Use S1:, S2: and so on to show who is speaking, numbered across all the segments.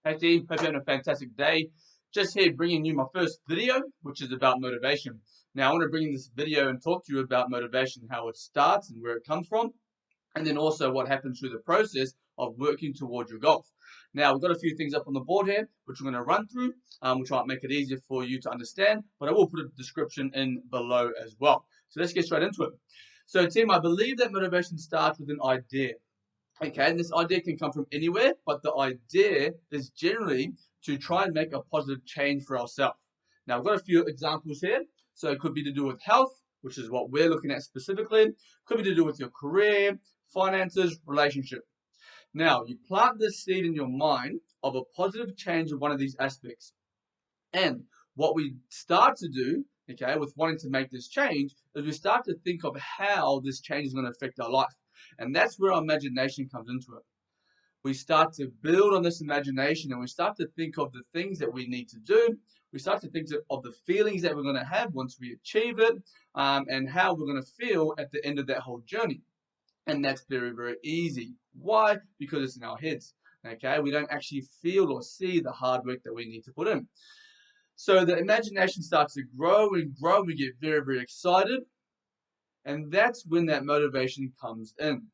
S1: Hey team, hope you're having a fantastic day. Just here bringing you my first video, which is about motivation. Now I want to bring this video and talk to you about motivation, how it starts and where it comes from, and then also what happens through the process of working towards your goals. Now we've got a few things up on the board here, which we're going to run through, which might make it easier for you to understand, but I will put a description in below as well. So let's get straight into it. So team, I believe that motivation starts with an idea. Okay, and this idea can come from anywhere, but the idea is generally to try and make a positive change for ourselves. Now, I've got a few examples here. So it could be to do with health, which is what we're looking at specifically. Could be to do with your career, finances, relationship. Now, you plant this seed in your mind of a positive change of one of these aspects. And what we start to do, okay, with wanting to make this change, is we start to think of how this change is going to affect our life. And that's where our imagination comes into it. We start to build on this imagination and we start to think of the things that we need to do. We start to think of the feelings that we're going to have once we achieve it, and how we're going to feel at the end of that whole journey. And that's very, very easy. Why? Because it's in our heads. Okay, we don't actually feel or see the hard work that we need to put in. So the imagination starts to grow and grow. We get very, very excited. And that's when that motivation comes in.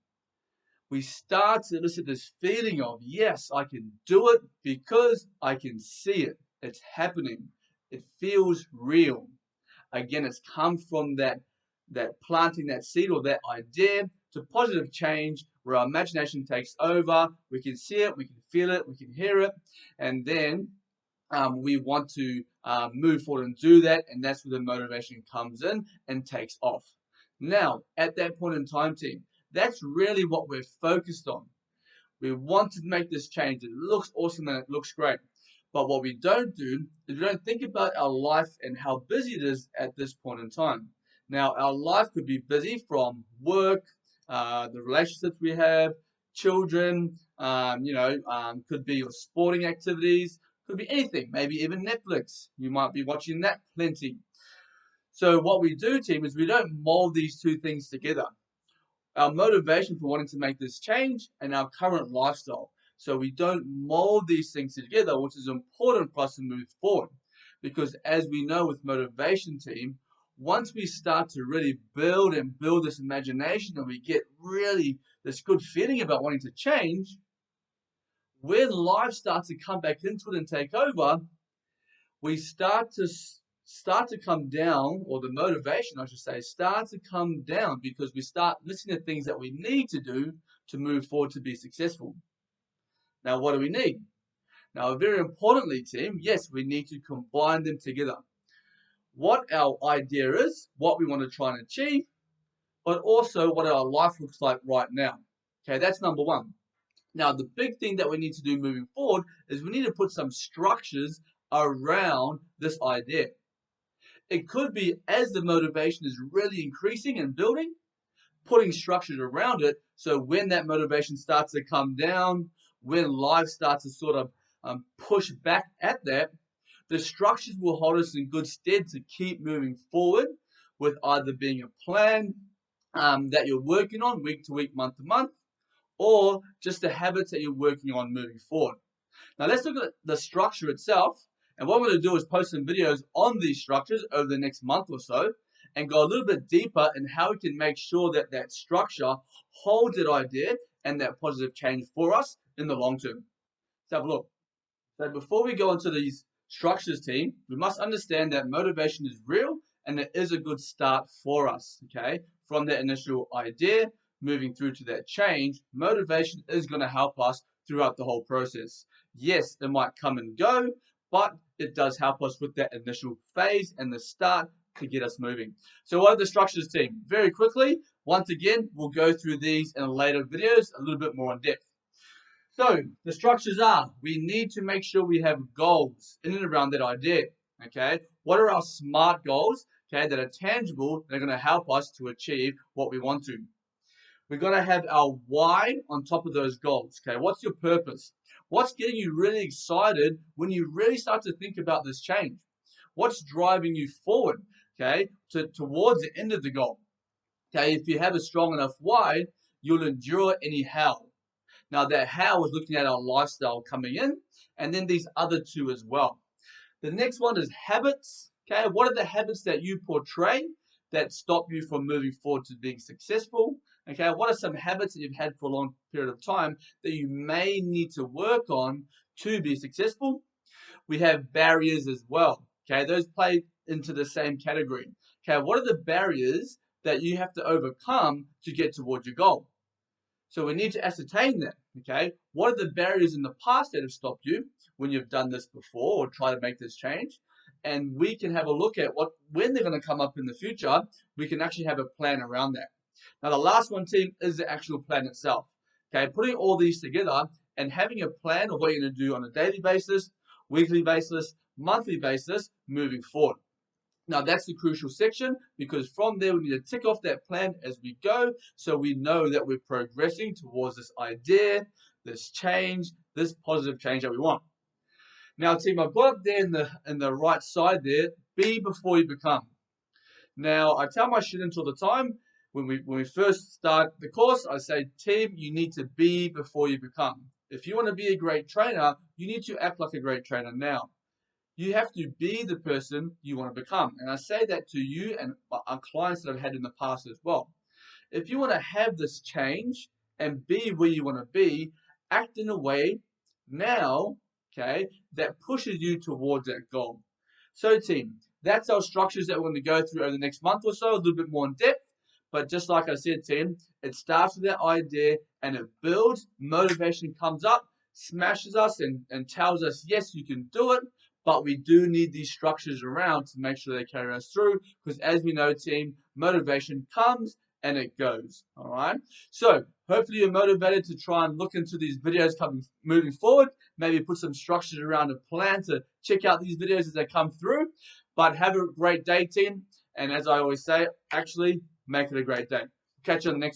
S1: We start to elicit this feeling of, yes, I can do it because I can see it. It's happening. It feels real. Again, it's come from that planting that seed or that idea to positive change where our imagination takes over. We can see it, we can feel it, we can hear it. And then we want to move forward and do that. And that's where the motivation comes in and takes off. Now, at that point in time, team, that's really what we're focused on. We want to make this change. It looks awesome and it looks great. But what we don't do is we don't think about our life and how busy it is at this point in time. Now, our life could be busy from work, the relationships we have, children, could be your sporting activities, could be anything, maybe even Netflix. You might be watching that plenty. So what we do, team, is we don't mold these two things together. Our motivation for wanting to make this change and our current lifestyle. So we don't mold these things together, which is important for us to move forward. Because as we know with motivation, team, once we start to really build this imagination and we get really this good feeling about wanting to change, when life starts to come back into it and take over, we start to come down, or the motivation, I should say, starts to come down because we start listening to things that we need to do to move forward to be successful. Now, what do we need? Now, very importantly, team, yes, we need to combine them together. What our idea is, what we want to try and achieve, but also what our life looks like right now. Okay, that's number one. Now, the big thing that we need to do moving forward is we need to put some structures around this idea. It could be as the motivation is really increasing and building, putting structures around it so when that motivation starts to come down, when life starts to sort of push back at that, the structures will hold us in good stead to keep moving forward with either being a plan that you're working on week to week, month to month, or just the habits that you're working on moving forward. Now let's look at the structure itself. And what I'm going to do is post some videos on these structures over the next month or so and go a little bit deeper in how we can make sure that that structure holds that idea and that positive change for us in the long term. Let's have a look. So before we go into these structures, team, we must understand that motivation is real and it is a good start for us, okay? From that initial idea, moving through to that change, motivation is going to help us throughout the whole process. Yes, it might come and go, but it does help us with that initial phase and the start to get us moving. So what are the structures, team? Very quickly, once again, we'll go through these in later videos a little bit more in depth. So the structures are, we need to make sure we have goals in and around that idea, okay? What are our SMART goals, okay, that are tangible, that are going to help us to achieve what we want to? We've got to have our why on top of those goals, okay? What's your purpose? What's getting you really excited when you really start to think about this change? What's driving you forward, okay, towards the end of the goal? Okay, if you have a strong enough why, you'll endure any how. Now that how is looking at our lifestyle coming in, and then these other two as well. The next one is habits. Okay, what are the habits that you portray that stop you from moving forward to being successful? Okay, what are some habits that you've had for a long period of time that you may need to work on to be successful? We have barriers as well. Okay, those play into the same category. Okay, what are the barriers that you have to overcome to get towards your goal? So we need to ascertain that. Okay, what are the barriers in the past that have stopped you when you've done this before or try to make this change? And we can have a look at when they're going to come up in the future. We can actually have a plan around that. Now, the last one, team, is the actual plan itself. Okay, putting all these together and having a plan of what you're going to do on a daily basis, weekly basis, monthly basis, moving forward. Now, that's the crucial section, because from there we need to tick off that plan as we go so we know that we're progressing towards this idea, this change, this positive change that we want. Now, team, I've got up there in the right side there, be before you become. Now, I tell my students all the time, when we first start the course, I say, team, you need to be before you become. If you want to be a great trainer, you need to act like a great trainer now. You have to be the person you want to become. And I say that to you and our clients that I've had in the past as well. If you want to have this change and be where you want to be, act in a way now, okay, that pushes you towards that goal. So team, that's our structures that we're going to go through over the next month or so, a little bit more in depth. But just like I said, team, it starts with that idea and it builds, motivation comes up, smashes us and tells us, yes, you can do it. But we do need these structures around to make sure they carry us through, because as we know, team, motivation comes and it goes. All right. So hopefully you're motivated to try and look into these videos moving forward. Maybe put some structures around a plan to check out these videos as they come through. But have a great day, team. And as I always say, actually make it a great day. Catch you on the next.